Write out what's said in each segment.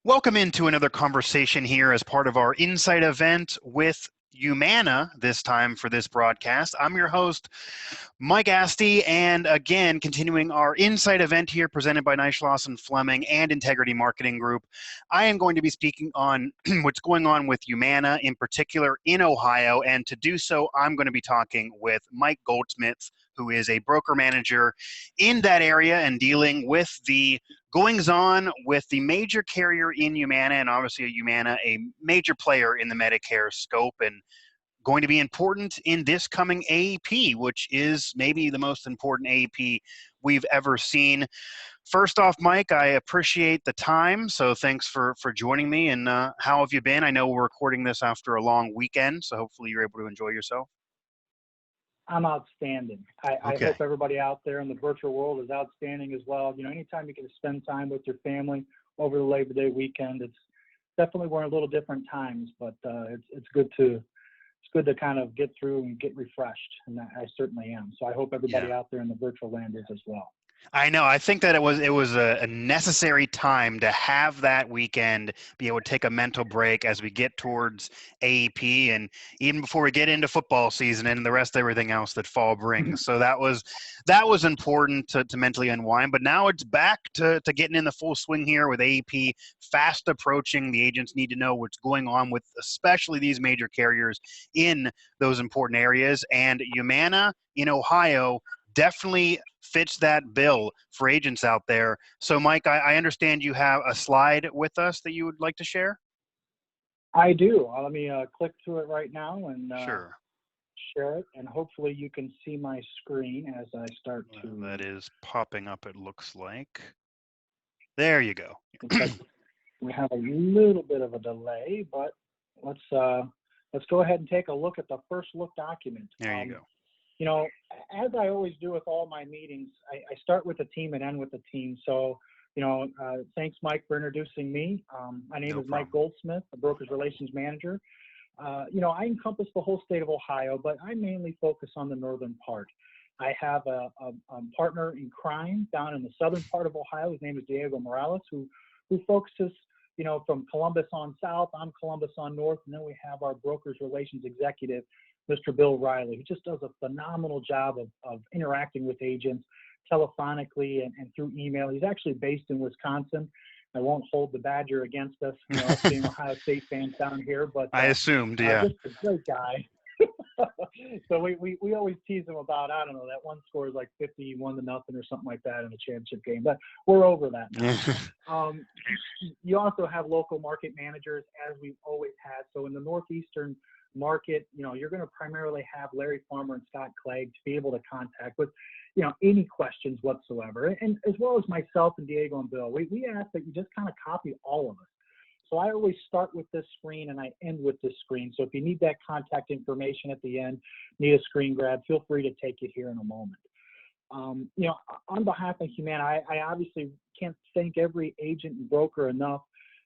Welcome into another conversation here as part of our Insight event with Humana this time for this broadcast. I'm your host, Mike Asti, and again, continuing our Insight event here presented by Neishloss & Fleming and Integrity Marketing Group. I am going to be speaking on what's going on with Humana, in particular in Ohio, and to do so, I'm going to be talking with Mike Goldsmith, who is a broker manager in that area and dealing with the goings-on with the major carrier in Humana, and obviously Humana, a major player in the Medicare scope, and going to be important in this coming AEP, which is maybe the most important AEP we've ever seen. First off, Mike, I appreciate the time, so thanks for joining me. And how have you been? I know we're recording this after a long weekend, so hopefully you're able to enjoy yourself. I'm outstanding. I hope everybody out there in the virtual world is outstanding as well. You know, anytime you get to spend time with your family over the Labor Day weekend, it's definitely we're in a little different times, but it's good to kind of get through and get refreshed, and I certainly am. So I hope everybody out there in the virtual land is as well. I know. I think that it was a necessary time to have that weekend, be able to take a mental break as we get towards AEP and even before we get into football season and the rest of everything else that fall brings. So that was important to mentally unwind. But now it's back to getting in the full swing here with AEP fast approaching. The agents need to know what's going on with especially these major carriers in those important areas. And Humana in Ohio definitely fits that bill for agents out there. So Mike, I understand you have a slide with us that you would like to share? I do. Let me click to it right now and Sure. share it, and hopefully you can see my screen as I start to. That is popping up, it looks like. There you go. We have a little bit of a delay, but let's go ahead and take a look at the first look document. There you go. You know, as I always do with all my meetings, I start with the team and end with the team. So, you know, thanks, Mike, for introducing me. My name is Mike Goldsmith, a Brokers Relations Manager. You know, I encompass the whole state of Ohio, but I mainly focus on the northern part. I have a partner in crime down in the southern part of Ohio. His name is Diego Morales, who focuses, you know, from Columbus on south. I'm Columbus on north. And then we have our Brokers Relations Executive, Mr. Bill Riley, who just does a phenomenal job of interacting with agents telephonically and through email. He's actually based in Wisconsin. I won't hold the Badger against us, you know, us being Ohio State fans down here, but I assumed, yeah. Just a great guy. So we always tease him about, I don't know, that one score is like 51-0 or something like that in a championship game, but we're over that now. You also have local market managers, as we've always had. So in the Northeastern market, you know, you're going to primarily have Larry Farmer and Scott Clegg to be able to contact with, you know, any questions whatsoever. And as well as myself and Diego and Bill, we ask that you just kind of copy all of us. So I always start with this screen and I end with this screen. So if you need that contact information at the end, need a screen grab, feel free to take it here in a moment. You know, on behalf of Humana, I obviously can't thank every agent and broker enough.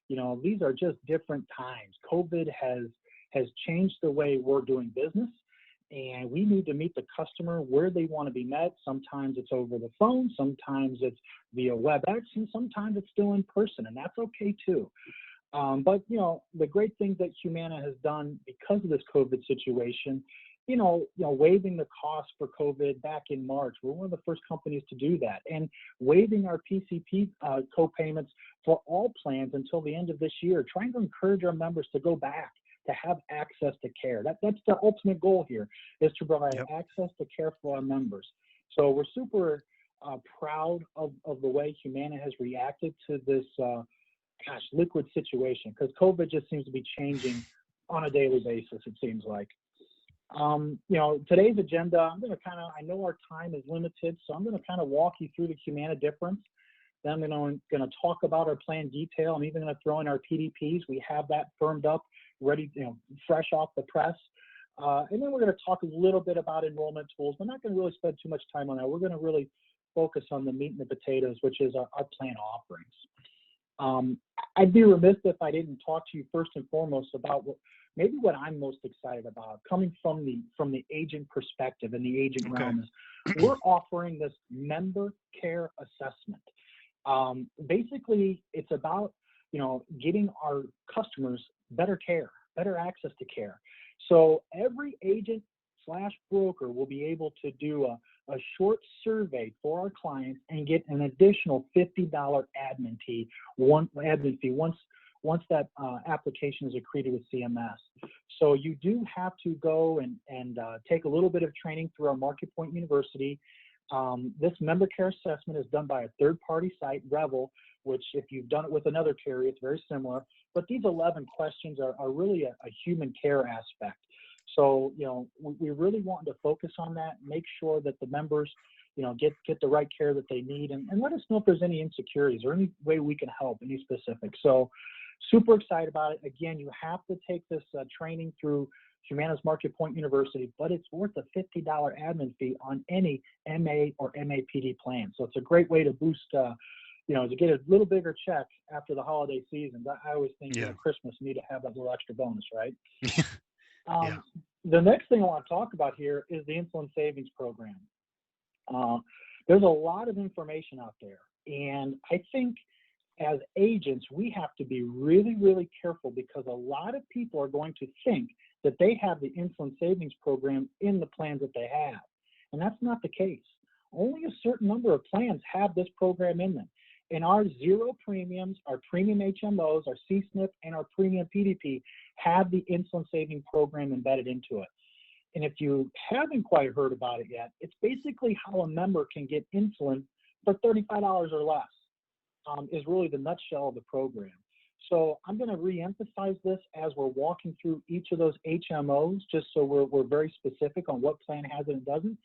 You know, these are just different times. COVID has changed the way we're doing business, and we need to meet the customer where they want to be met. Sometimes it's over the phone, sometimes it's via WebEx, and sometimes it's still in person, and that's okay too. But, you know, the great thing that Humana has done because of this COVID situation, you know, waiving the cost for COVID back in March, we're one of the first companies to do that, and waiving our PCP co-payments for all plans until the end of this year, trying to encourage our members to go back, to have access to care. That's the ultimate goal here, is to provide access to care for our members. So we're super proud of the way Humana has reacted to this liquid situation, because COVID just seems to be changing on a daily basis, it seems like. You know, today's agenda, I'm going to I know our time is limited, so I'm going to kind of walk you through the Humana difference. Then I'm going to talk about our plan detail. I'm even going to throw in our PDPs. We have that firmed up, ready, you know, fresh off the press. And then we're going to talk a little bit about enrollment tools. We're not going to really spend too much time on that. We're going to really focus on the meat and the potatoes, which is our plan offerings. I'd be remiss if I didn't talk to you first and foremost about what I'm most excited about, coming from the agent perspective and the agent realm, is we're offering this member care assessment. Basically, it's about getting our customers better care, better access to care. So every agent / broker will be able to do a short survey for our clients and get an additional $50 admin fee once that application is accredited with CMS. So you do have to go and take a little bit of training through our Market Point University. This member care assessment is done by a third-party site, Revel, which if you've done it with another carrier, it's very similar. But these 11 questions are really a human care aspect. So, we really want to focus on that, make sure that the members, get the right care that they need, and let us know if there's any insecurities or any way we can help, any specific. So super excited about it. Again, you have to take this training through Humana's Market Point University, but it's worth a $50 admin fee on any MA or MAPD plan. So it's a great way to boost, to get a little bigger check after the holiday season. I always think Christmas, you need to have that little extra bonus, right? The next thing I want to talk about here is the insulin savings program. There's a lot of information out there, and I think as agents, we have to be really, really careful because a lot of people are going to think that they have the insulin savings program in the plans that they have, and that's not the case. Only a certain number of plans have this program in them. And our zero premiums, our premium HMOs, our C-SNP, and our premium PDP have the insulin saving program embedded into it. And if you haven't quite heard about it yet, it's basically how a member can get insulin for $35 or less, is really the nutshell of the program. So I'm going to re-emphasize this as we're walking through each of those HMOs, just so we're very specific on what plan has it and doesn't.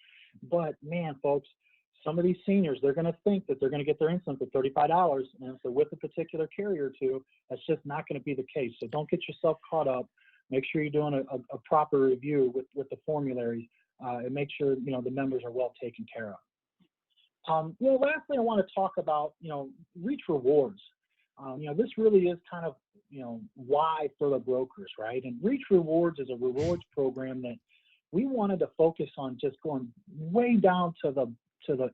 But man, folks, some of these seniors, they're going to think that they're going to get their insulin for $35, and if they're with a particular carrier or two, that's just not going to be the case. So don't get yourself caught up. Make sure you're doing a proper review with the formularies, and make sure the members are well taken care of. Lastly, I want to talk about Reach Rewards. This really is kind of why for the brokers, right? And Reach Rewards is a rewards program that we wanted to focus on, just going way down to the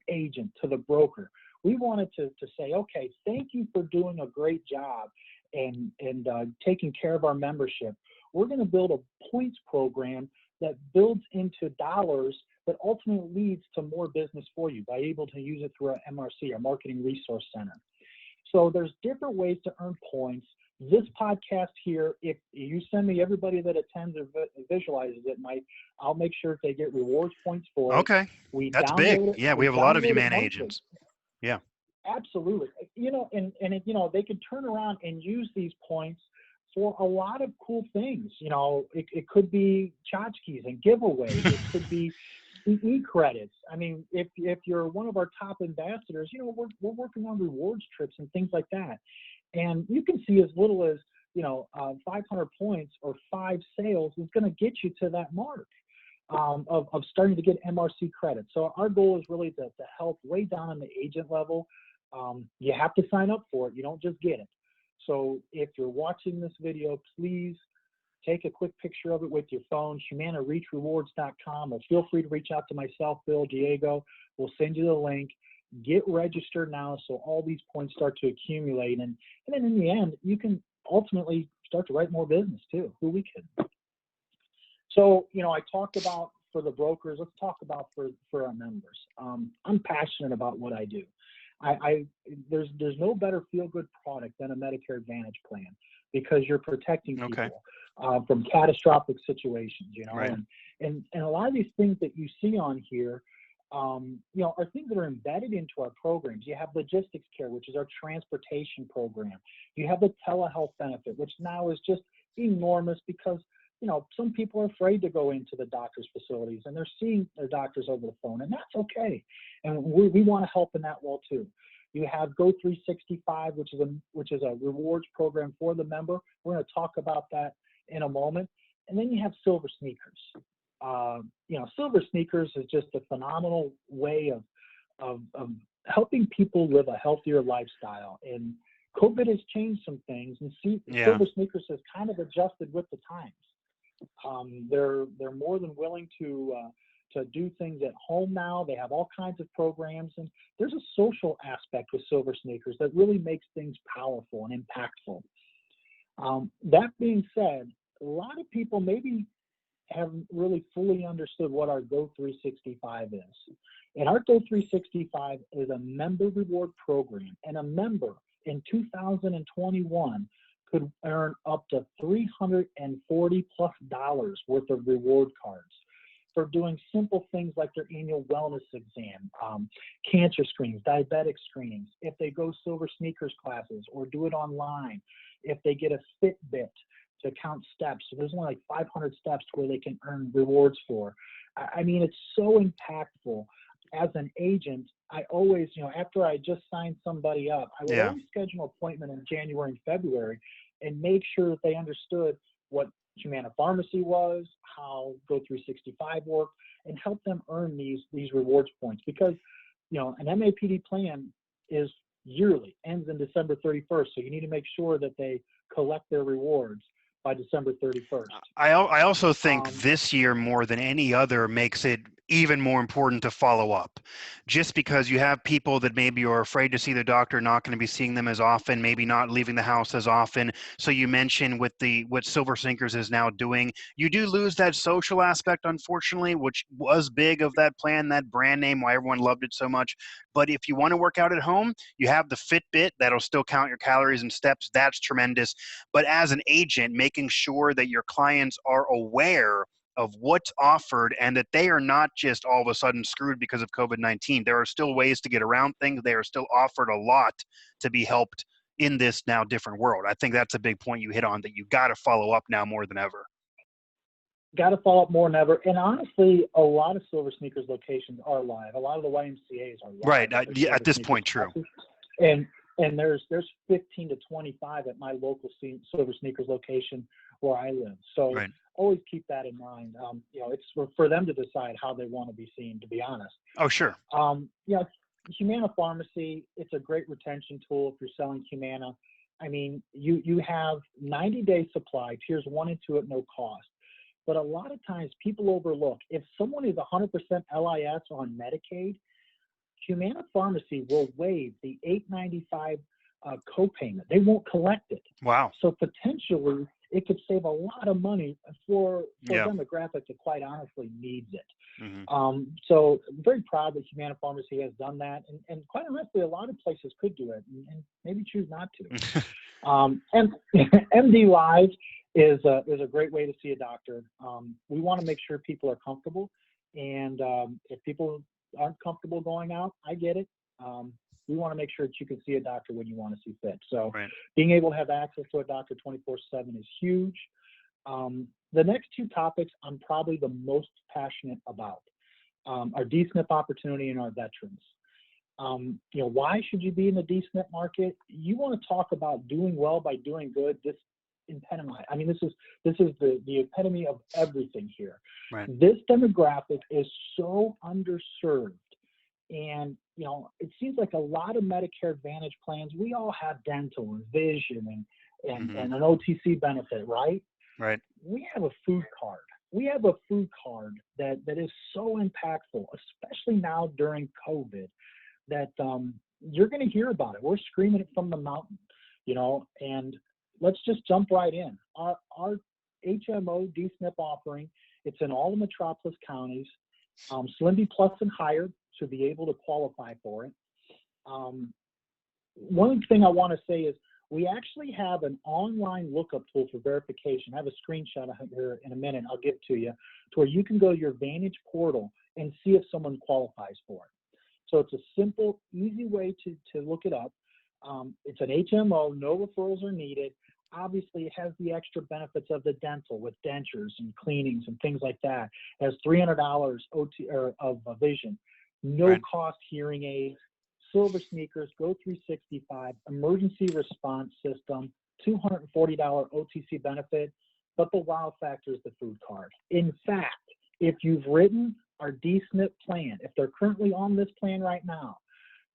agent, to the broker. We wanted to say, okay, thank you for doing a great job and taking care of our membership. We're going to build a points program that builds into dollars that ultimately leads to more business for you by able to use it through our MRC, our Marketing Resource Center. So there's different ways to earn points. This podcast here, if you send me everybody that attends or visualizes it, Mike, I'll make sure they get rewards points for it. Okay, that's big. Yeah, we have a lot of Humana agents. Yeah, absolutely. They can turn around and use these points for a lot of cool things. It could be tchotchkes and giveaways. It could be CE credits. I mean, if you're one of our top ambassadors, we're working on rewards trips and things like that. And you can see as little as 500 points or 5 sales is going to get you to that mark of starting to get MRC credit. So our goal is really to help way down on the agent level. You have to sign up for it. You don't just get it. So if you're watching this video, please take a quick picture of it with your phone, HumanaReachRewards.com, or feel free to reach out to myself, Bill, Diego. We'll send you the link. Get registered now so all these points start to accumulate. And then in the end, you can ultimately start to write more business too. Who we can. So, I talked about for the brokers. Let's talk about for our members. I'm passionate about what I do. There's no better feel-good product than a Medicare Advantage plan, because you're protecting people from catastrophic situations, Right. and a lot of these things that you see on here, are things that are embedded into our programs. You have logistics care, which is our transportation program. You have the telehealth benefit, which now is just enormous because, some people are afraid to go into the doctor's facilities and they're seeing their doctors over the phone, and that's okay. And we want to help in that role too. You have Go 365, which is a rewards program for the member. We're going to talk about that in a moment. And then you have Silver Sneakers. Silver Sneakers is just a phenomenal way of helping people live a healthier lifestyle. And COVID has changed some things, and Silver Sneakers has kind of adjusted with the times. They're more than willing to to do things at home now. They have all kinds of programs, and there's a social aspect with Silver Sneakers that really makes things powerful and impactful. That being said, a lot of people maybe haven't really fully understood what our Go 365 is. And our Go 365 is a member reward program, and a member in 2021 could earn up to $340+ worth of reward cards for doing simple things like their annual wellness exam, cancer screenings, diabetic screenings, if they go Silver Sneakers classes or do it online, if they get a Fitbit to count steps. So there's only like 500 steps where they can earn rewards for. I mean, it's so impactful. As an agent, I always, after I just signed somebody up, I would always schedule an appointment in January and February and make sure that they understood what Humana Pharmacy was, how Go 365 worked, and help them earn these rewards points. Because, an MAPD plan is yearly, ends in December 31st. So you need to make sure that they collect their rewards by December 31st. I also think this year more than any other makes it even more important to follow up, just because you have people that maybe are afraid to see the doctor, not going to be seeing them as often, maybe not leaving the house as often. So you mentioned with what Silver Sneakers is now doing, you do lose that social aspect, unfortunately, which was big of that plan, that brand name, why everyone loved it so much. But if you want to work out at home, you have the Fitbit that'll still count your calories and steps. That's tremendous. But as an agent, making sure that your clients are aware of what's offered and that they are not just all of a sudden screwed because of COVID-19. There are still ways to get around things. They are still offered a lot to be helped in this now different world. I think that's a big point you hit on, that you got to follow up now more than ever. Got to follow up more than ever. And honestly, a lot of Silver Sneakers locations are live. A lot of the YMCAs are live. Right. At this point, true. And there's 15 to 25 at my local Silver Sneakers location where I live. So always keep that in mind. It's for them to decide how they want to be seen, to be honest. Oh, sure. Humana Pharmacy, it's a great retention tool if you're selling Humana. I mean, you have 90-day supply, tiers 1 and 2 at no cost. But a lot of times people overlook, if someone is 100% LIS on Medicaid, Humana Pharmacy will waive the $895 copayment. They won't collect it. Wow. So potentially it could save a lot of money for a demographic that quite honestly needs it. Mm-hmm. So I'm very proud that Humana Pharmacy has done that. And quite honestly, a lot of places could do it and maybe choose not to. And MD Live is a great way to see a doctor. We want to make sure people are comfortable. And if people aren't comfortable going out, I get it. We want to make sure that you can see a doctor when you want to see fit. So being able to have access to a doctor 24/7 is huge. The next two topics I'm probably the most passionate about are DSNP opportunity and our veterans. Why should you be in the DSNP market? You want to talk about doing well by doing good. This is the epitome of everything here. Right. This demographic is so underserved. And, it seems like a lot of Medicare Advantage plans, we all have dental and vision and an OTC benefit, right? Right. We have a food card. We have a food card that is so impactful, especially now during COVID, that you're going to hear about it. We're screaming it from the mountain, and let's just jump right in. Our HMO DSNP offering, it's in all the metropolis counties. SLMB Plus and higher should be able to qualify for it. One thing I want to say is we actually have an online lookup tool for verification. I have a screenshot here in a minute. I'll give it to you, to where you can go to your Vantage portal and see if someone qualifies for it. So it's a simple, easy way to look it up. It's an HMO, no referrals are needed. Obviously, it has the extra benefits of the dental with dentures and cleanings and things like that. It has $300 of vision, no cost hearing aids, Silver Sneakers, Go 365, emergency response system, $240 OTC benefit. But the wow factor is the food card. In fact, if you've written our DSNP plan, if they're currently on this plan right now,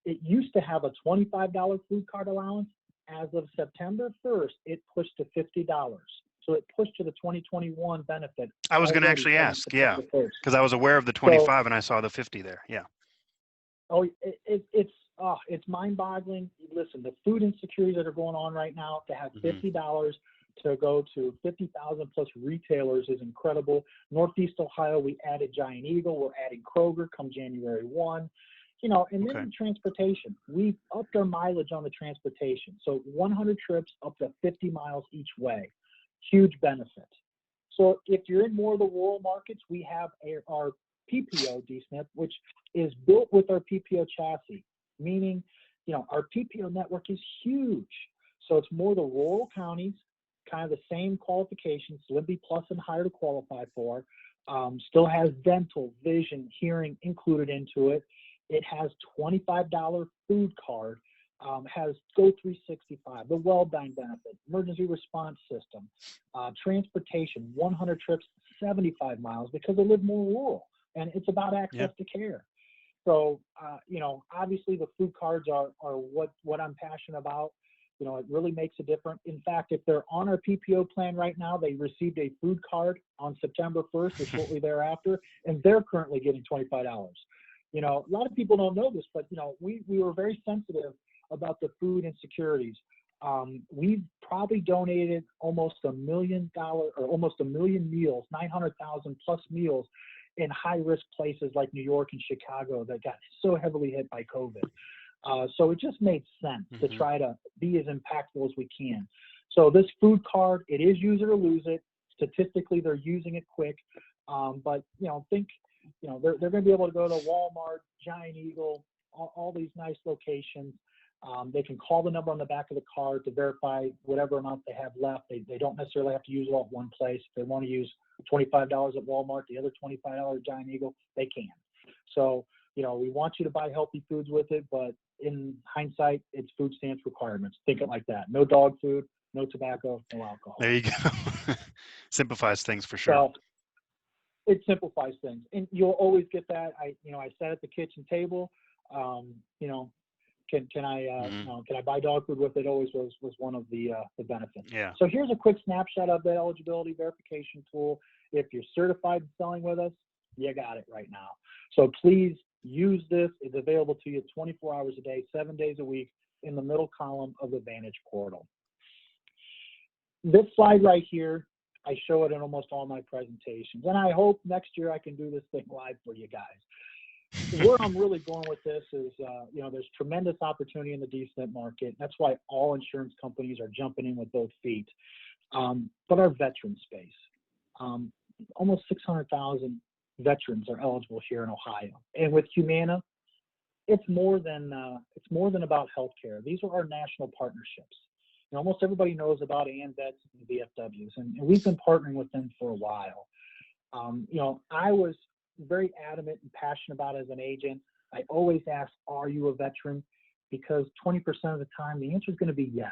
it used to have a $25 food card allowance. As of September 1st, it pushed to $50. So it pushed to the 2021 benefit. I was going to actually ask, yeah, because I was aware of the 25 and I saw the 50 there. Yeah. Oh, it's mind-boggling. Listen, the food insecurities that are going on right now, to have $50 to go to 50,000 plus retailers is incredible. Northeast Ohio, we added Giant Eagle. We're adding Kroger come January 1. You know, and then transportation. We've upped our mileage on the transportation. So 100 trips up to 50 miles each way. Huge benefit. So if you're in more of the rural markets, we have our PPO DSNP, which is built with our PPO chassis, meaning, you know, our PPO network is huge. So it's more the rural counties, kind of the same qualifications, SLIMB Plus and higher to qualify for. Still has dental, vision, hearing included into it. It has $25 food card, has Go 365, the Wellbeing benefit, emergency response system, transportation, 100 trips, 75 miles because they live more rural, and it's about access to care. So, you know, obviously the food cards are what I'm passionate about. You know, it really makes a difference. In fact, if they're on our PPO plan right now, they received a food card on September 1st or shortly thereafter, and they're currently getting $25. You know, a lot of people don't know this, but, you know, we were very sensitive about the food insecurities. We've probably donated almost $1 million or almost 1 million meals, 900,000 plus meals in high-risk places like New York and Chicago that got so heavily hit by COVID. So it just made sense to try to be as impactful as we can. So this food card, it is use it or lose it. Statistically, they're using it quick. But, you know, you know, they're going to be able to go to Walmart, Giant Eagle, all these nice locations. They can call the number on the back of the card to verify whatever amount they have left. They don't necessarily have to use it all at one place. If they want to use $25 at Walmart, the other $25 at Giant Eagle, they can. So, you know, we want you to buy healthy foods with it, but in hindsight, it's food stamps requirements. Think it like that. No dog food, no tobacco, no alcohol. There you go. Simplifies things for sure. So, it simplifies things, and you'll always get that. I sat at the kitchen table. You know, can I buy dog food with it? Always was one of the benefits. Yeah. So here's a quick snapshot of the eligibility verification tool. If you're certified in selling with us, you got it right now. So please use this. It's available to you 24 hours a day, 7 days a week in the middle column of the Vantage portal. This slide right here, I show it in almost all my presentations, and I hope next year I can do this thing live for you guys. Where I'm really going with this is, you know, there's tremendous opportunity in the DSNP market. That's why all insurance companies are jumping in with both feet. But our veteran space, almost 600,000 veterans are eligible here in Ohio, and with Humana, it's more than about healthcare. These are our national partnerships. And almost everybody knows about ANVETs and VFWs, and we've been partnering with them for a while. You know, I was very adamant and passionate about it as an agent. I always ask, are you a veteran? Because 20% of the time, the answer is going to be yes.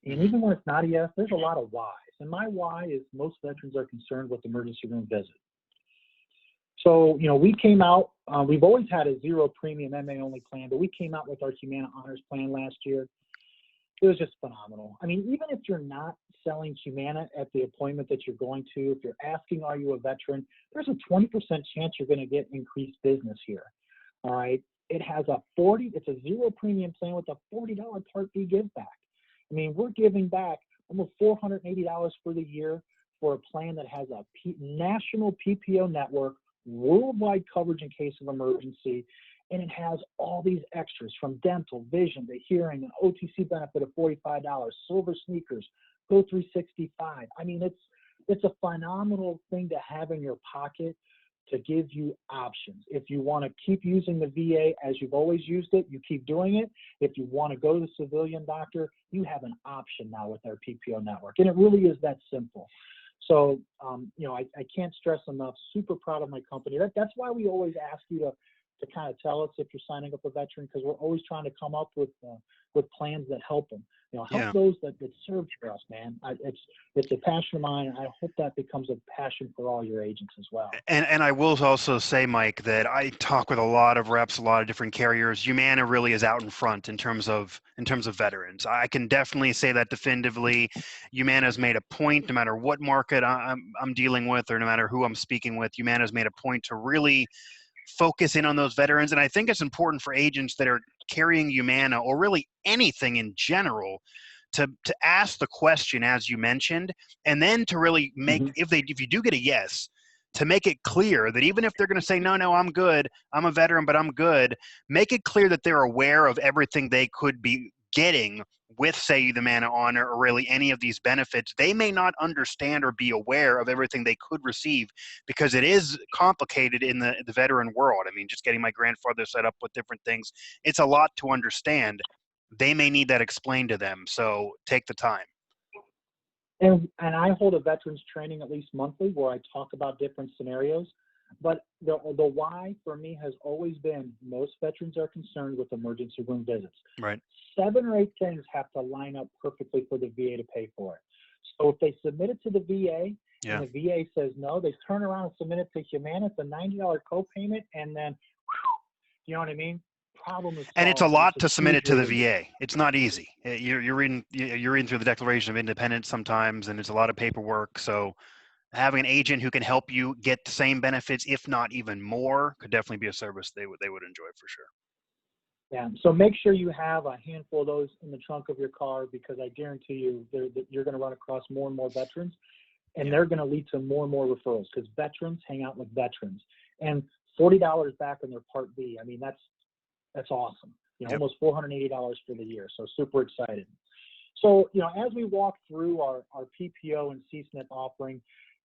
And even when it's not a yes, there's a lot of whys. And my why is most veterans are concerned with emergency room visit. So, you know, we came out, we've always had a zero premium MA only plan, but we came out with our Humana Honors plan last year. It was just phenomenal. I mean, even if you're not selling Humana at the appointment that you're going to, if you're asking, are you a veteran, there's a 20% chance you're going to get increased business here. All right. It has it's a zero premium plan with a $40 Part B give back. I mean, we're giving back almost $480 for the year for a plan that has a national PPO network, worldwide coverage in case of emergency, and it has all these extras from dental, vision, to hearing, an OTC benefit of $45, silver sneakers, Go 365. I mean, it's a phenomenal thing to have in your pocket to give you options. If you want to keep using the VA as you've always used it, you keep doing it. If you want to go to the civilian doctor, you have an option now with our PPO network. And it really is that simple. So, you know, I can't stress enough, super proud of my company. That's why we always ask you to to kind of tell us if you're signing up a veteran, because we're always trying to come up with plans that help them. Help those that serve for us, man. It's a passion of mine. I hope that becomes a passion for all your agents as well. And I will also say, Mike, that I talk with a lot of reps, a lot of different carriers. Humana really is out in front in terms of veterans. I can definitely say that definitively. Humana's made a point, no matter what market I'm dealing with or no matter who I'm speaking with, Humana's made a point to really focus in on those veterans. And I think it's important for agents that are carrying Humana or really anything in general to ask the question, as you mentioned, and then to really make, if you do get a yes, to make it clear that even if they're going to say, no, I'm good, I'm a veteran, but I'm good, make it clear that they're aware of everything they could be getting with, say, the Humana Honor or really any of these benefits. They may not understand or be aware of everything they could receive because it is complicated in the veteran world. I mean, just getting my grandfather set up with different things, it's a lot to understand. They may need that explained to them, so take the time. And I hold a veterans training at least monthly where I talk about different scenarios. But the why for me has always been most veterans are concerned with emergency room visits. Right. 7 or 8 things have to line up perfectly for the VA to pay for it. So if they submit it to the VA and the VA says no, they turn around and submit it to Humana. It's a $90 copayment, and then, you know what I mean? Problem is solved. And it's a lot to submit it to the VA. It's not easy. You're reading through the Declaration of Independence sometimes, and it's a lot of paperwork. So having an agent who can help you get the same benefits, if not even more, could definitely be a service they would enjoy for sure. Yeah. So make sure you have a handful of those in the trunk of your car, because I guarantee you you're going to run across more and more veterans, and they're going to lead to more and more referrals because veterans hang out with veterans. And $40 back on their Part B. I mean, that's awesome. Almost $480 for the year. So super excited. So, as we walk through our PPO and CC-SNP offering,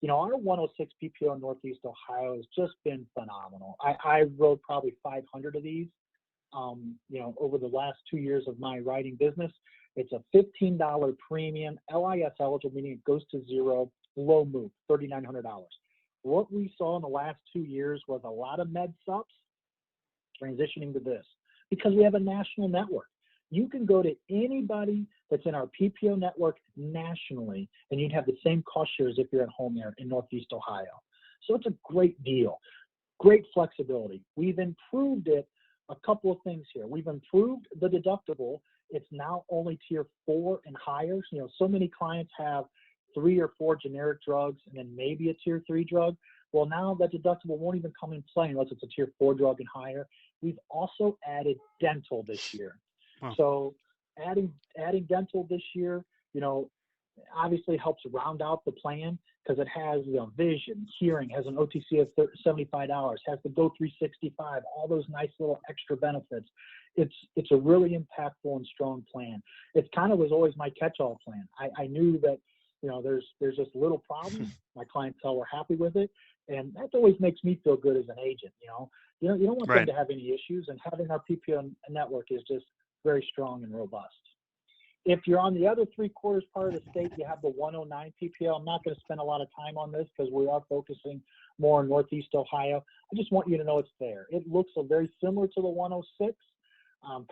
our 106 PPO in Northeast Ohio has just been phenomenal. I wrote probably 500 of these, over the last 2 years of my writing business. It's a $15 premium, LIS eligible, meaning it goes to zero, low move, $3,900. What we saw in the last 2 years was a lot of med subs transitioning to this because we have a national network. You can go to anybody that's in our PPO network nationally, and you'd have the same cost share as if you're at home there in Northeast Ohio. So it's a great deal, great flexibility. We've improved it, a couple of things here. We've improved the deductible. It's now only tier 4 and higher. So many clients have 3 or 4 generic drugs and then maybe a tier 3 drug. Well, now that deductible won't even come in play unless it's a tier 4 drug and higher. We've also added dental this year. Wow. So adding dental this year, obviously helps round out the plan because it has vision, hearing, has an OTC of $75, has the Go 365, all those nice little extra benefits. It's a really impactful and strong plan. It kind of was always my catch-all plan. I knew that there's just little problems. My clientele were happy with it, and that always makes me feel good as an agent. You don't want them to have any issues, and having our PPO network is just very strong and robust. If you're on the other 3/4 part of the state, you have the 109 PPO. I'm not going to spend a lot of time on this because we are focusing more on Northeast Ohio. I just want you to know it's there. It looks very similar to the 106,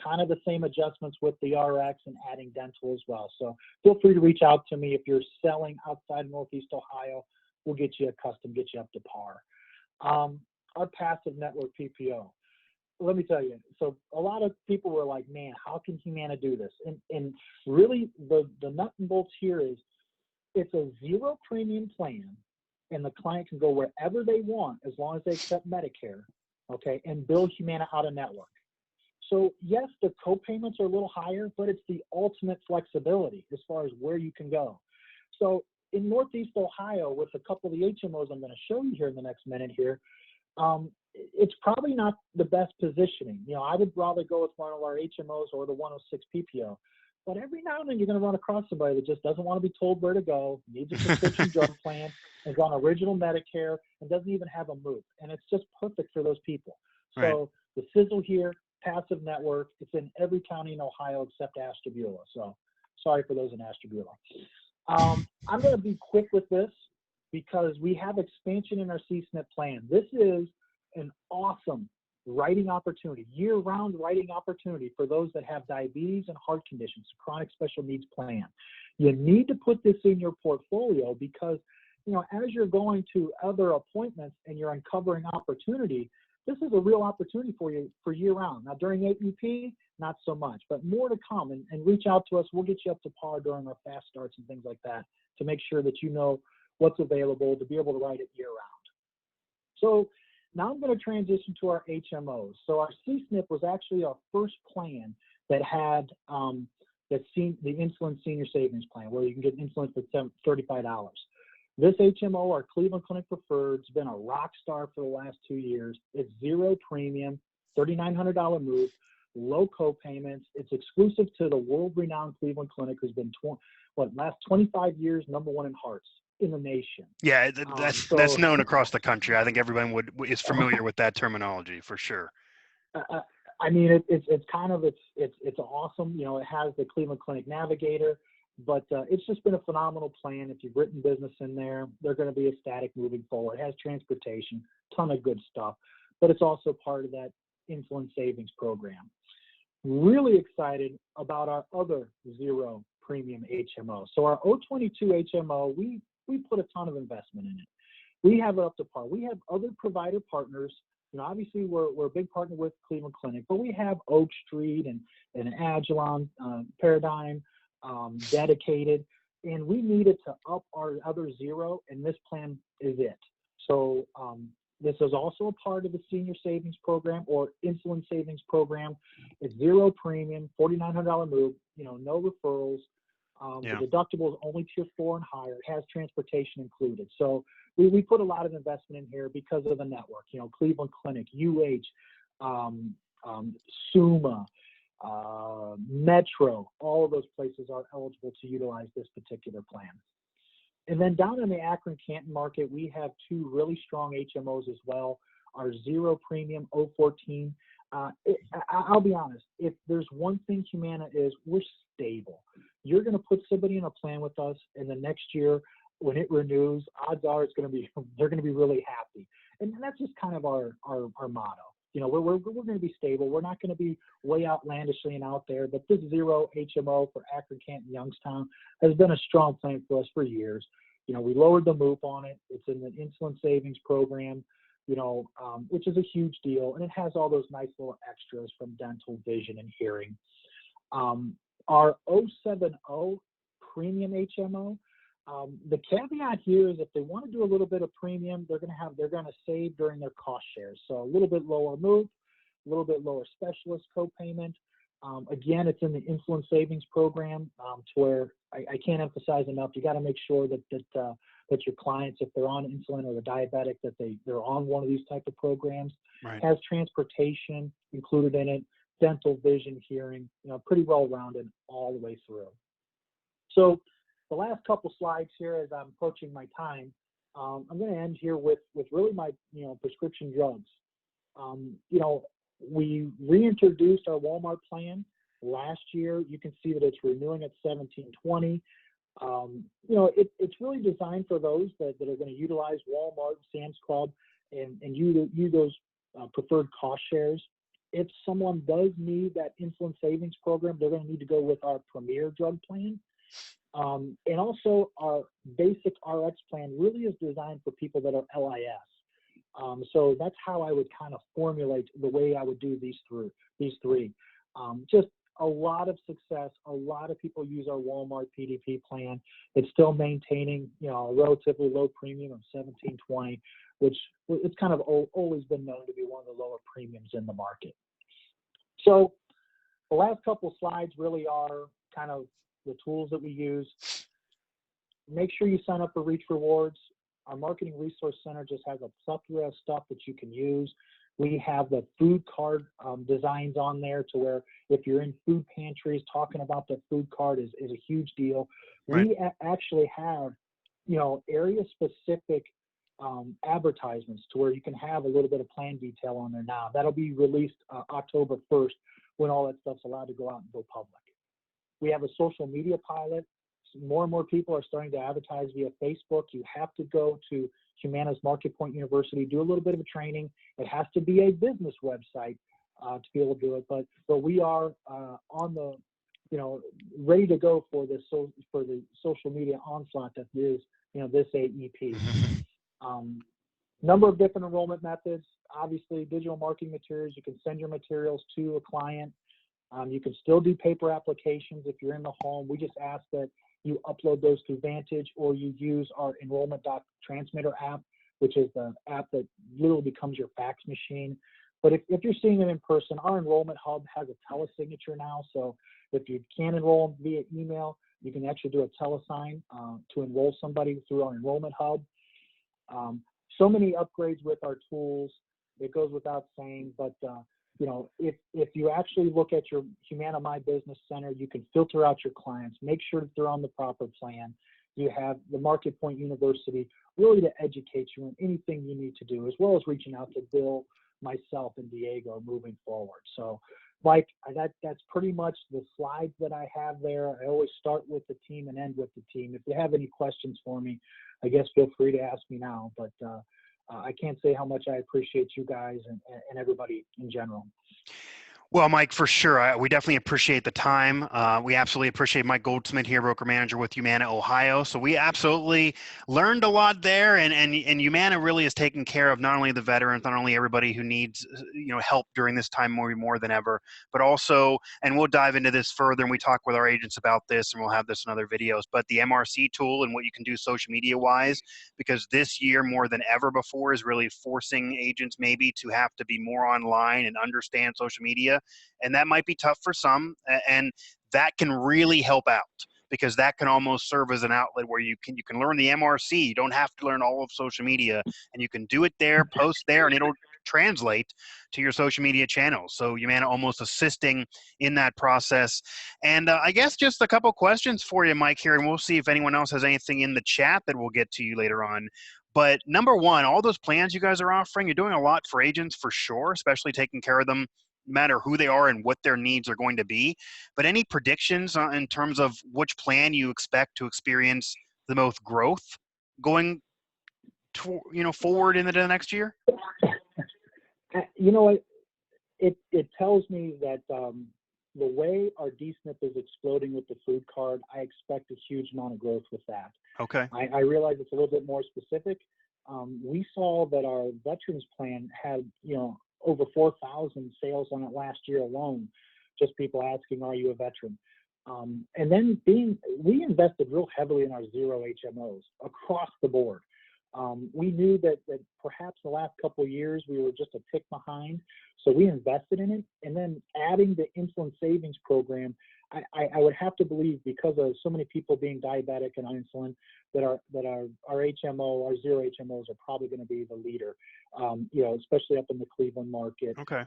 kind of the same adjustments with the RX and adding dental as well. So feel free to reach out to me if you're selling outside of Northeast Ohio. We'll get you a custom, get you up to par. Our passive network PPO. Let me tell you, so a lot of people were like, man, how can Humana do this? And really the nut and bolts here is it's a 0 premium plan, and the client can go wherever they want as long as they accept Medicare, okay, and bill Humana out of network. So yes, the co-payments are a little higher, but it's the ultimate flexibility as far as where you can go. So in Northeast Ohio, with a couple of the HMOs I'm going to show you here in the next minute here, it's probably not the best positioning. I would rather go with one of our HMOs or the 106 PPO. But every now and then you're going to run across somebody that just doesn't want to be told where to go, needs a prescription drug plan, is on original Medicare, and doesn't even have a MOOP. And it's just perfect for those people. So the sizzle here, passive network, it's in every county in Ohio except Ashtabula. So sorry for those in Ashtabula. I'm going to be quick with this because we have expansion in our CC-SNP plan. This is an awesome writing opportunity, year-round writing opportunity for those that have diabetes and heart conditions, chronic special needs plan. You need to put this in your portfolio because, you know, as you're going to other appointments and you're uncovering opportunity, this is a real opportunity for you for year-round. Now, during AEP, not so much, but more to come. And reach out to us. We'll get you up to par during our fast starts and things like that to make sure that you know what's available to be able to write it year-round. So now I'm going to transition to our HMOs. So our C-SNP was actually our first plan that had the Insulin Senior Savings Plan, where you can get insulin for $35. This HMO, our Cleveland Clinic Preferred, has been a rock star for the last 2 years. It's zero premium, $3,900 move, low co-payments. It's exclusive to the world-renowned Cleveland Clinic, who's been, last 25 years, #1 in hearts in the nation. Yeah, that's known across the country. I think everyone is familiar with that terminology for sure. I mean, it's kind of it's awesome. You know, it has the Cleveland Clinic Navigator, but it's just been a phenomenal plan. If you've written business in there, they're going to be ecstatic moving forward. It has transportation, ton of good stuff, but it's also part of that insulin savings program. Really excited about our other zero premium HMO. So our 022 HMO, we put a ton of investment in it. We have it up to par. We have other provider partners. You know, obviously we're a big partner with Cleveland Clinic, but we have Oak Street and Agilon, Paradigm, Dedicated, and we needed to up our other zero, and this plan is it. So this is also a part of the senior savings program or insulin savings program. It's zero premium, $4,900 move, you know, no referrals. The deductible is only tier 4 and higher. It has transportation included. So we put a lot of investment in here because of the network. You know, Cleveland Clinic, Suma, Metro, all of those places are eligible to utilize this particular plan. And then down in the Akron-Canton market, we have 2 really strong HMOs as well. Our zero premium 014. I'll be honest, if there's one thing Humana is, we're stable. You're going to put somebody in a plan with us, and the next year when it renews, odds are they're going to be really happy. And that's just kind of our motto. You know, we're going to be stable. We're not going to be way outlandishly and out there, but this zero HMO for Akron, Canton, Youngstown has been a strong plan for us for years. You know, we lowered the MOOP on it. It's in the insulin savings program, you know, which is a huge deal. And it has all those nice little extras from dental, vision, and hearing. Our 070 premium HMO, the caveat here is if they want to do a little bit of premium, they're going to save during their cost shares. So a little bit lower move, a little bit lower specialist co-payment. Again, it's in the insulin savings program to where I can't emphasize enough. You got to make sure that your clients, if they're on insulin or they're diabetic, that they're on one of these type of programs. Right. Has transportation included in it, dental, vision, hearing, you know, pretty well rounded all the way through. So the last couple slides here as I'm approaching my time, I'm going to end here with really my, you know, prescription drugs. You know, we reintroduced our Walmart plan last year. You can see that it's renewing at $17.20. You know, it's really designed for those that are going to utilize Walmart, Sam's Club, and use those preferred cost shares. If someone does need that insulin savings program, they're going to need to go with our Premier drug plan. And also our basic RX plan really is designed for people that are LIS. So that's how I would kind of formulate the way I would do these three. Just a lot of success. A lot of people use our Walmart PDP plan. It's still maintaining, you know, a relatively low premium of $17.20, which it's kind of always been known to be one of the lower premiums in the market. So the last couple slides really are kind of the tools that we use. Make sure you sign up for Reach Rewards. Our Marketing Resource Center just has a plethora of stuff that you can use. We have the food card designs on there to where if you're in food pantries, talking about the food card is a huge deal. Right. We actually have, you know, area-specific advertisements to where you can have a little bit of plan detail on there now. That'll be released October 1st when all that stuff's allowed to go out and go public. We have a social media pilot. more and more people are starting to advertise via Facebook. You have to go to Humana's Market Point University, do a little bit of a training. It has to be a business website to be able to do it. But we are on the, ready to go for the social media onslaught that is, this AEP. Number of different enrollment methods. Obviously, digital marketing materials. You can send your materials to a client. You can still do paper applications if you're in the home. We just ask that you upload those to Vantage, or you use our Enrollment Doc Transmitter app, which is the app that literally becomes your fax machine. But if you're seeing it in person, our Enrollment Hub has a telesignature now. So if you can't enroll via email, you can actually do a telesign to enroll somebody through our Enrollment Hub. So many upgrades with our tools. It goes without saying, but if you actually look at your Humana My Business Center, you can filter out your clients, make sure that they're on the proper plan. You have the Market Point University really to educate you on anything you need to do, as well as reaching out to Bill, myself, and Diego moving forward. So, Mike, that's pretty much the slides that I have there. I always start with the team and end with the team. If you have any questions for me, I guess feel free to ask me now. But I can't say how much I appreciate you guys and everybody in general. Well, Mike, for sure. We definitely appreciate the time. We absolutely appreciate Mike Goldsmith here, broker manager with Humana, Ohio. So we absolutely learned a lot there, and Humana really is taking care of not only the veterans, not only everybody who needs help during this time more than ever, but also, and we'll dive into this further, and we talk with our agents about this, and we'll have this in other videos, but the MRC tool and what you can do social media wise, because this year more than ever before is really forcing agents maybe to have to be more online and understand social media. And that might be tough for some, and that can really help out, because that can almost serve as an outlet where you can learn the MRC. You don't have to learn all of social media, and you can do it there, post there, and it'll translate to your social media channels. So Humana almost assisting in that process. And I guess just a couple questions for you, Mike, here, and we'll see if anyone else has anything in the chat that we'll get to you later on. But number one, all those plans you guys are offering, you're doing a lot for agents for sure, especially taking care of them no matter who they are and what their needs are going to be. But any predictions in terms of which plan you expect to experience the most growth going forward into the next year? It tells me that the way our DSNP is exploding with the food card, I expect a huge amount of growth with that. Okay. I realize it's a little bit more specific. We saw that our veterans plan had, over 4,000 sales on it last year alone, just people asking, are you a veteran? And then we invested real heavily in our zero HMOs across the board. We knew that perhaps the last couple of years we were just a tick behind, so we invested in it. And then adding the insulin savings program, I would have to believe, because of so many people being diabetic and on insulin, that our HMO, our zero HMOs are probably going to be the leader, especially up in the Cleveland market, okay,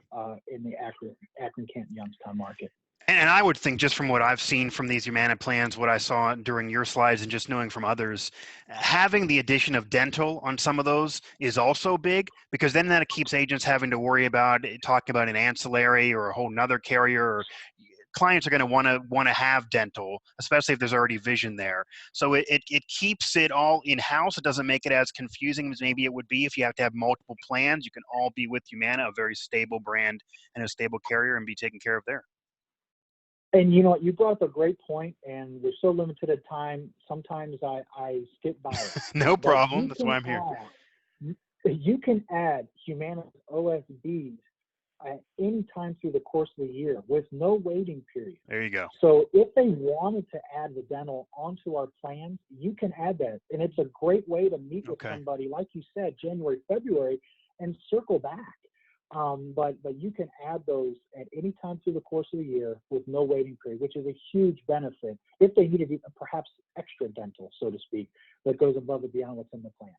in the Akron, Canton, Youngstown market. And I would think, just from what I've seen from these Humana plans, what I saw during your slides and just knowing from others, having the addition of dental on some of those is also big, because then that keeps agents having to worry about talking about an ancillary or a whole nother carrier. Or clients are going to want to have dental, especially if there's already vision there. So it keeps it all in-house. It doesn't make it as confusing as maybe it would be if you have to have multiple plans. You can all be with Humana, a very stable brand and a stable carrier, and be taken care of there. And you brought up a great point, and we're so limited at time. Sometimes I skip by it. No problem. That's why I'm here. You can add Humana's OSBs at any time through the course of the year with no waiting period. There you go. So if they wanted to add the dental onto our plans, you can add that. And it's a great way to meet with somebody, like you said, January, February, and circle back. But you can add those at any time through the course of the year with no waiting period, which is a huge benefit if they needed perhaps extra dental, so to speak, that goes above and beyond what's in the plan.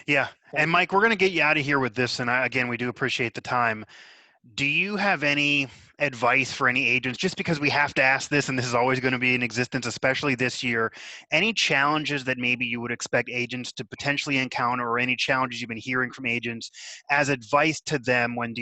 Yeah. And Mike, we're going to get you out of here with this. And again, we do appreciate the time. Do you have any advice for any agents, just because we have to ask this, and this is always going to be in existence, especially this year, any challenges that maybe you would expect agents to potentially encounter, or any challenges you've been hearing from agents as advice to them when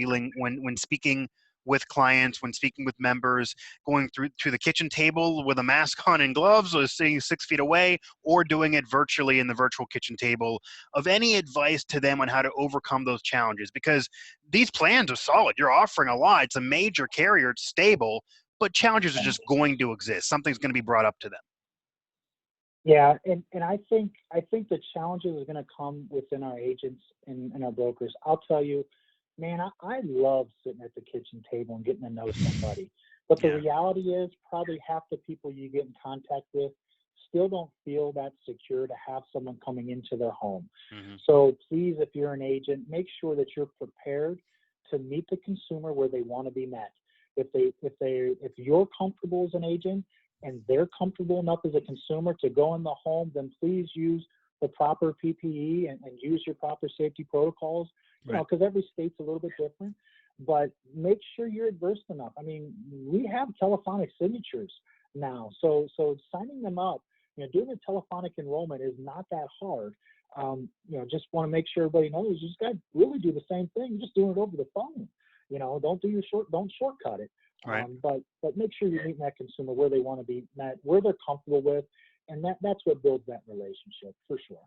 speaking with clients, when speaking with members, going through to the kitchen table with a mask on and gloves, or sitting 6 feet away, or doing it virtually in the virtual kitchen table, of any advice to them on how to overcome those challenges? Because these plans are solid. You're offering a lot. It's a major carrier. It's stable, but challenges are just going to exist. Something's going to be brought up to them. Yeah, and I think the challenges are going to come within our agents and our brokers. I'll tell you, man, I love sitting at the kitchen table and getting to know somebody. But the reality is, probably half the people you get in contact with still don't feel that secure to have someone coming into their home. Mm-hmm. So please, if you're an agent, make sure that you're prepared to meet the consumer where they want to be met. If you're comfortable as an agent and they're comfortable enough as a consumer to go in the home, then please use the proper PPE and use your proper safety protocols, you know, because every state's a little bit different, but make sure you're adverse enough. I mean, we have telephonic signatures now, so signing them up, you know, doing a telephonic enrollment is not that hard. You know, just want to make sure everybody knows you just got to really do the same thing. You're just doing it over the phone. You know, don't shortcut it. Right. But make sure you're meeting that consumer where they want to be met, where they're comfortable with, and that's what builds that relationship for sure.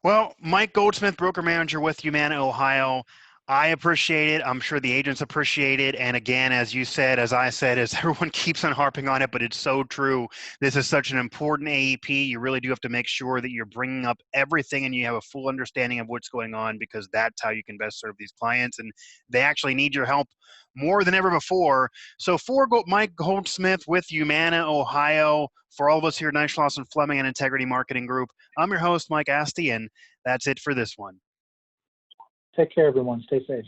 Well, Mike Goldsmith, broker manager with Humana, Ohio. I appreciate it. I'm sure the agents appreciate it. And again, as you said, as I said, as everyone keeps on harping on it, but it's so true. This is such an important AEP. You really do have to make sure that you're bringing up everything and you have a full understanding of what's going on, because that's how you can best serve these clients. And they actually need your help more than ever before. So for Mike Goldsmith with Humana, Ohio, for all of us here at Nice Lawson Fleming and Integrity Marketing Group, I'm your host, Mike Asti, and that's it for this one. Take care, everyone. Stay safe.